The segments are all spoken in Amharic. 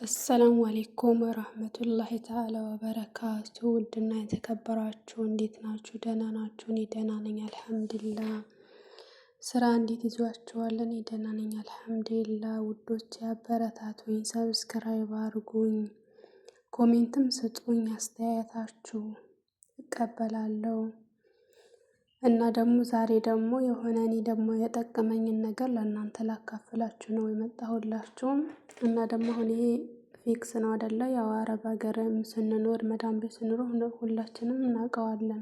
አሰላሙ አሌይኩም ወራህመቱላሂ ተዓላ ወበረካቱ። ውድና የተከበራችሁ እንዴት ናችሁ? ደህና ናችሁ? እኔ ደህና ነኝ አልሐምዱሊላህ። ስራ እንዴት ይዟችኋል? እኔ ደህና ነኝ አልሐምዱሊላህ። ውዶች አበረታቱኝ፣ ሰብስክራይብ አድርጉኝ፣ ኮሜንትም ስጡኝ፣ አስተያየታችሁ እቀበላለሁ። እና ደግሞ ዛሬ ደግሞ የሆነ እኔ ደግሞ የጠቀመኝን ነገር ለእናንተ ላካፍላችሁ ነው የመጣሁላችሁም። እና ደግሞ አሁን ይሄ ፊክስ ነው አይደለ? ያው አረብ ሀገርም ስንኖር መዳም ቤት ስንኖር ሁላችንም እናውቀዋለን።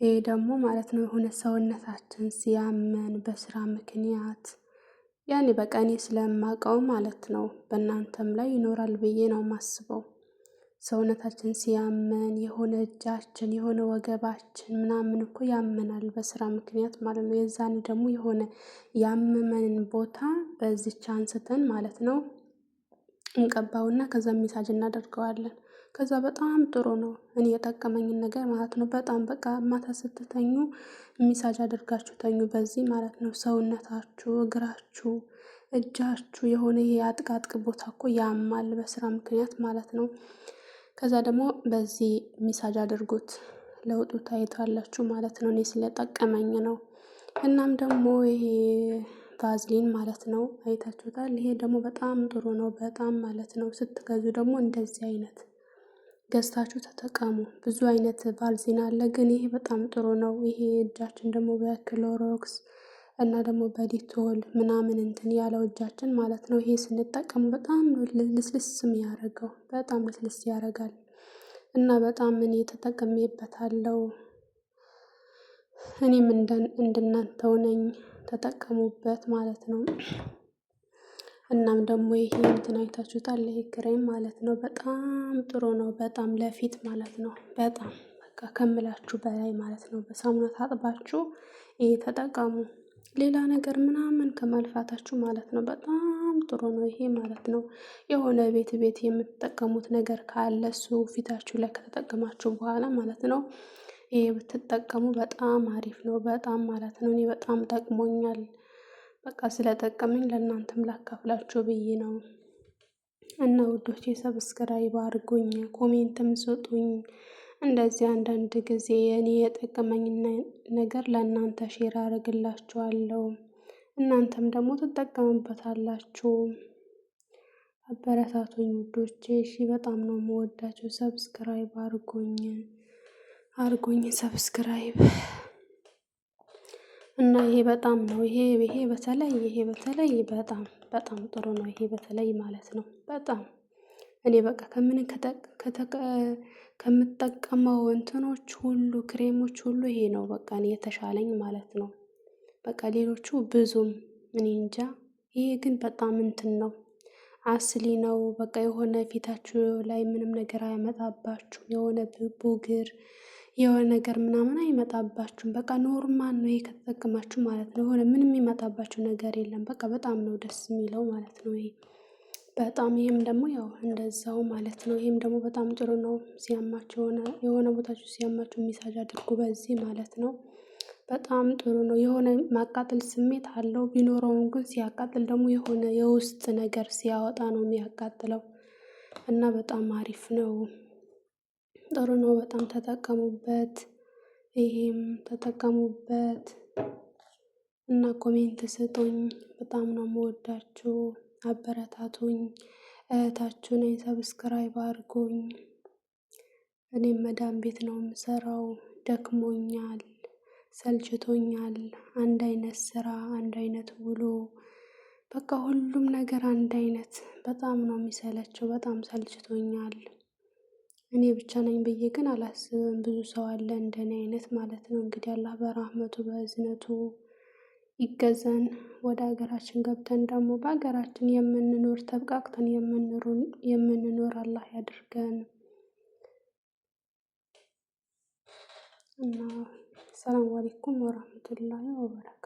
ይሄ ደግሞ ማለት ነው የሆነ ሰውነታችን ሲያመን በስራ ምክንያት ያኔ በቃ እኔ ስለማውቀው ማለት ነው በእናንተም ላይ ይኖራል ብዬ ነው የማስበው። ሰውነታችን ሲያመን የሆነ እጃችን የሆነ ወገባችን ምናምን እኮ ያመናል በስራ ምክንያት ማለት ነው። የዛኔ ደግሞ የሆነ ያመመንን ቦታ በዚች አንስተን ማለት ነው እንቀባውና ከዛ ሚሳጅ እናደርገዋለን። ከዛ በጣም ጥሩ ነው። እኔ የጠቀመኝን ነገር ማለት ነው በጣም በቃ ማታ ስትተኙ ሚሳጅ አድርጋችሁ ተኙ በዚህ ማለት ነው። ሰውነታችሁ፣ እግራችሁ፣ እጃችሁ የሆነ ይሄ አጥቃጥቅ ቦታ እኮ ያማል በስራ ምክንያት ማለት ነው። ከዛ ደግሞ በዚህ ሚሳጅ አድርጉት፣ ለውጡ ታይታላችሁ ማለት ነው። እኔ ስለጠቀመኝ ነው። እናም ደግሞ ይሄ ቫዝሊን ማለት ነው አይታችሁታል። ይሄ ደግሞ በጣም ጥሩ ነው በጣም ማለት ነው። ስትገዙ ደግሞ እንደዚህ አይነት ገዝታችሁ ተጠቀሙ። ብዙ አይነት ቫዝሊን አለ፣ ግን ይሄ በጣም ጥሩ ነው። ይሄ እጃችን ደግሞ በክሎሮክስ እና ደግሞ በዲቶል ምናምን እንትን ያለው እጃችን ማለት ነው። ይሄ ስንጠቀሙ በጣም ልስልስ የሚያደርገው በጣም ልስልስ ያደርጋል እና በጣም እኔ ተጠቅሜበታለሁ። እኔም እንደናንተው ነኝ፣ ተጠቀሙበት ማለት ነው። እናም ደግሞ ይሄ እንትን አይታችሁታል፣ ይሄ ክሬም ማለት ነው በጣም ጥሩ ነው በጣም ለፊት ማለት ነው። በጣም በቃ ከምላችሁ በላይ ማለት ነው። በሳሙና ታጥባችሁ ይሄ ተጠቀሙ። ሌላ ነገር ምናምን ከማልፋታችሁ ማለት ነው። በጣም ጥሩ ነው ይሄ ማለት ነው። የሆነ ቤት የምትጠቀሙት ነገር ካለ እሱ ፊታችሁ ላይ ከተጠቀማችሁ በኋላ ማለት ነው ይሄ ብትጠቀሙ በጣም አሪፍ ነው በጣም ማለት ነው። እኔ በጣም ጠቅሞኛል። በቃ ስለጠቀመኝ ለእናንተም ላካፍላችሁ ብዬ ነው። እና ውዶቼ ሰብስክራይብ አድርጉኝ፣ ኮሜንትም ስጡኝ። እንደዚህ አንዳንድ ጊዜ እኔ የጠቀመኝን ነገር ለእናንተ ሼር አደርግላችኋለሁ። እናንተም ደግሞ ትጠቀሙበታላችሁ። አበረታቱኝ ውዶቼ። እሺ በጣም ነው የምወዳችሁ። ሰብስክራይብ አድርጉኝ ሰብስክራይብ። እና ይሄ በጣም ነው ይሄ በተለይ በጣም ጥሩ ነው። ይሄ በተለይ ማለት ነው በጣም እኔ በቃ ከምጠቀመው እንትኖች ሁሉ ክሬሞች ሁሉ ይሄ ነው በቃ እኔ የተሻለኝ ማለት ነው። በቃ ሌሎቹ ብዙም እኔ እንጃ። ይሄ ግን በጣም እንትን ነው አስሊ ነው። በቃ የሆነ ፊታችሁ ላይ ምንም ነገር አያመጣባችሁም። የሆነ ቡግር የሆነ ነገር ምናምን አይመጣባችሁም። በቃ ኖርማል ነው ይሄ ከተጠቀማችሁ ማለት ነው። የሆነ ምንም የሚመጣባችሁ ነገር የለም። በቃ በጣም ነው ደስ የሚለው ማለት ነው ይሄ በጣም። ይሄም ደግሞ ያው እንደዛው ማለት ነው። ይሄም ደግሞ በጣም ጥሩ ነው። ሲያማችሁ የሆነ ቦታችሁ ሲያማችሁ ሚሳጅ አድርጉ በዚህ ማለት ነው። በጣም ጥሩ ነው። የሆነ ማቃጠል ስሜት አለው ቢኖረውም ግን ሲያቃጥል ደግሞ የሆነ የውስጥ ነገር ሲያወጣ ነው የሚያቃጥለው እና በጣም አሪፍ ነው። ጥሩ ነው በጣም ተጠቀሙበት። ይሄም ተጠቀሙበት እና ኮሜንት ስጡኝ። በጣም ነው የምወዳችሁ። አበረታቱኝ። እህታችሁ ነኝ። ሰብስክራይብ አድርጉኝ። እኔም መዳም ቤት ነው የምሰራው። ደክሞኛል፣ ሰልችቶኛል። አንድ አይነት ስራ፣ አንድ አይነት ውሎ፣ በቃ ሁሉም ነገር አንድ አይነት በጣም ነው የሚሰለቸው። በጣም ሰልችቶኛል። እኔ ብቻ ነኝ ብዬ ግን አላስብም። ብዙ ሰው አለ እንደኔ አይነት ማለት ነው። እንግዲህ አላህ በራህመቱ በእዝነቱ ይገዘን። ወደ ሀገራችን ገብተን ደግሞ በሀገራችን የምንኖር ተብቃቅተን የምንኖር አላህ ያድርገን እና ሰላም አለይኩም ወራህመቱላሂ ወበረካቱ።